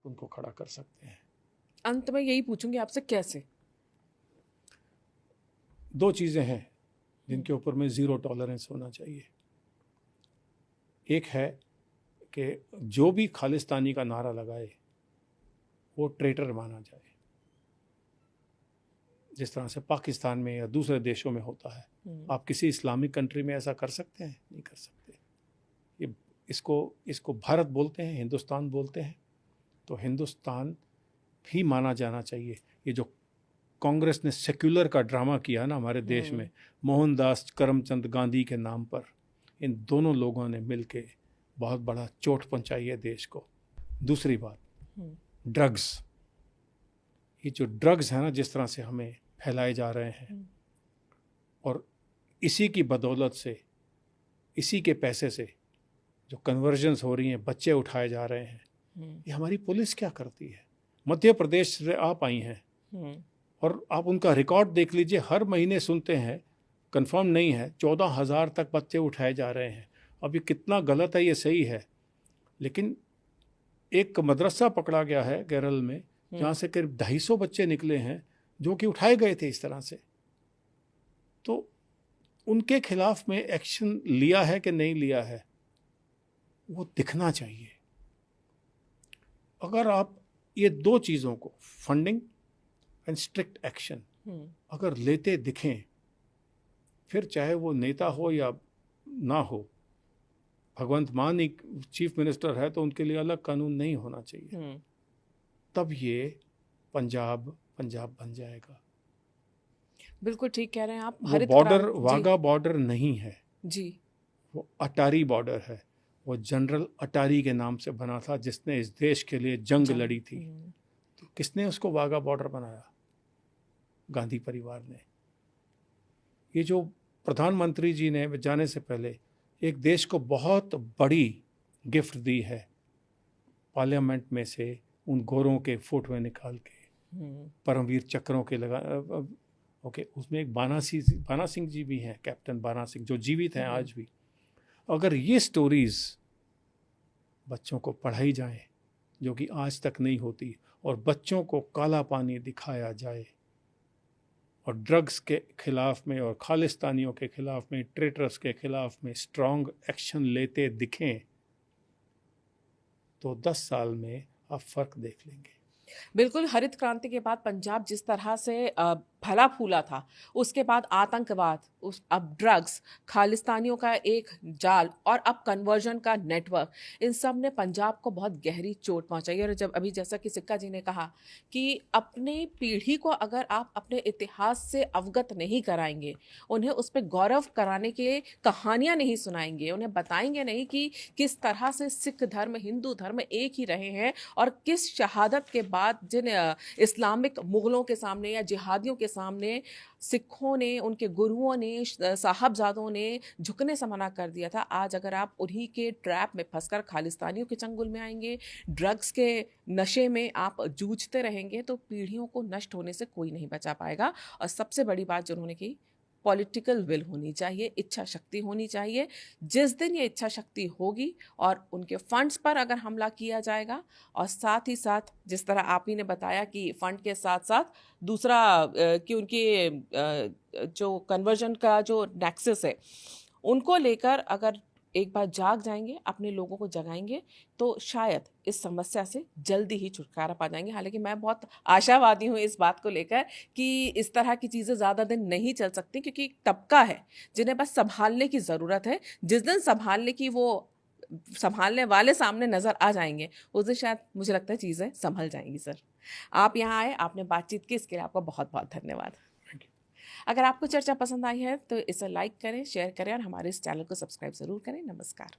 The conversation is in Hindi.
उनको खड़ा कर सकते हैं। अंत में यही पूछूंगी आपसे, कैसे? दो चीज़ें हैं जिनके ऊपर में ज़ीरो टॉलरेंस होना चाहिए। एक है कि जो भी खालिस्तानी का नारा लगाए वो ट्रेटर माना जाए, जिस तरह से पाकिस्तान में या दूसरे देशों में होता है। आप किसी इस्लामिक कंट्री में ऐसा कर सकते हैं? नहीं कर सकते। ये इसको भारत बोलते हैं, हिंदुस्तान बोलते हैं, तो हिंदुस्तान भी माना जाना चाहिए। ये जो कांग्रेस ने सेक्युलर का ड्रामा किया ना हमारे देश में, मोहनदास करमचंद गांधी के नाम पर, इन दोनों लोगों ने मिलके बहुत बड़ा चोट पहुंचाई है देश को। दूसरी बात, ड्रग्स, ये जो ड्रग्स है ना, जिस तरह से हमें फैलाए जा रहे हैं, और इसी की बदौलत से, इसी के पैसे से जो कन्वर्जन्स हो रही हैं, बच्चे उठाए जा रहे हैं, ये हमारी पुलिस क्या करती है? मध्य प्रदेश से आप आई हैं और आप उनका रिकॉर्ड देख लीजिए, हर महीने सुनते हैं, कंफर्म नहीं है, 14,000 तक बच्चे उठाए जा रहे हैं। अब ये कितना गलत है, ये सही है, लेकिन एक मदरसा पकड़ा गया है केरल में जहाँ से करीब 250 बच्चे निकले हैं जो कि उठाए गए थे इस तरह से। तो उनके खिलाफ में एक्शन लिया है कि नहीं लिया है, वो दिखना चाहिए। अगर आप ये दो चीज़ों को, फंडिंग एंड स्ट्रिक्ट एक्शन, अगर लेते दिखें, फिर चाहे वो नेता हो या ना हो, भगवंत मान ही चीफ मिनिस्टर है तो उनके लिए अलग कानून नहीं होना चाहिए, तब ये पंजाब बन जाएगा। बिल्कुल ठीक कह रहे हैं आप। वो बॉर्डर वाघा बॉर्डर नहीं है जी, वो अटारी बॉर्डर है। वो जनरल अटारी के नाम से बना था, जिसने इस देश के लिए जंग लड़ी थी। तो किसने उसको वाघा बॉर्डर बनाया? गांधी परिवार ने। ये जो प्रधानमंत्री जी ने जाने से पहले एक देश को बहुत बड़ी गिफ्ट दी है, पार्लियामेंट में से उन गोरों के फोटो निकाल के परमवीर चक्रों के लगा, ओके, उसमें एक बाना सिंह जी भी हैं, कैप्टन बाना सिंह, जो जीवित हैं आज भी। अगर ये स्टोरीज बच्चों को पढ़ाई जाए, जो कि आज तक नहीं होती, और बच्चों को काला पानी दिखाया जाए, और ड्रग्स के खिलाफ में और खालिस्तानियों के खिलाफ में, ट्रेटर्स के खिलाफ में स्ट्रॉन्ग एक्शन लेते दिखें, तो 10 साल में आप फर्क देख लेंगे। बिल्कुल। हरित क्रांति के बाद पंजाब जिस तरह से फला फूला था, उसके बाद आतंकवाद, अब ड्रग्स, खालिस्तानियों का एक जाल, और अब कन्वर्जन का नेटवर्क, इन सब ने पंजाब को बहुत गहरी चोट पहुंचाई। और जब अभी जैसा कि सिक्का जी ने कहा कि अपनी पीढ़ी को अगर आप अपने इतिहास से अवगत नहीं कराएंगे, उन्हें उस पर गौरव कराने के कहानियां नहीं सुनाएंगे, उन्हें बताएंगे नहीं कि किस तरह से सिख धर्म, हिंदू धर्म एक ही रहे हैं, और किस शहादत के बाद जिन इस्लामिक मुगलों के सामने या जिहादियों के सामने सिखों ने, उनके गुरुओं ने, साहबजादों ने झुकने से मना कर दिया था, आज अगर आप उन्हीं के ट्रैप में फंसकर खालिस्तानियों के चंगुल में आएंगे, ड्रग्स के नशे में आप जूझते रहेंगे, तो पीढ़ियों को नष्ट होने से कोई नहीं बचा पाएगा। और सबसे बड़ी बात जो उन्होंने की, पॉलिटिकल विल होनी चाहिए, इच्छा शक्ति होनी चाहिए। जिस दिन ये इच्छा शक्ति होगी और उनके फंड्स पर अगर हमला किया जाएगा, और साथ ही साथ जिस तरह आप ही ने बताया कि फंड के साथ साथ दूसरा कि उनके जो कन्वर्जन का जो नेक्सस है, उनको लेकर अगर एक बार जाग जाएंगे, अपने लोगों को जगाएंगे, तो शायद इस समस्या से जल्दी ही छुटकारा पा जाएंगे। हालांकि मैं बहुत आशावादी हूँ इस बात को लेकर कि इस तरह की चीज़ें ज़्यादा दिन नहीं चल सकती, क्योंकि एक तबका है जिन्हें बस संभालने की ज़रूरत है। जिस दिन संभालने वाले सामने नज़र आ जाएंगे, उस दिन शायद मुझे लगता है चीज़ें संभल जाएंगी। सर, आप यहाँ आए, आपने बातचीत की, इसके लिए आपका बहुत बहुत धन्यवाद। अगर आपको चर्चा पसंद आई है तो इसे लाइक करें, शेयर करें, और हमारे इस चैनल को सब्सक्राइब ज़रूर करें। नमस्कार।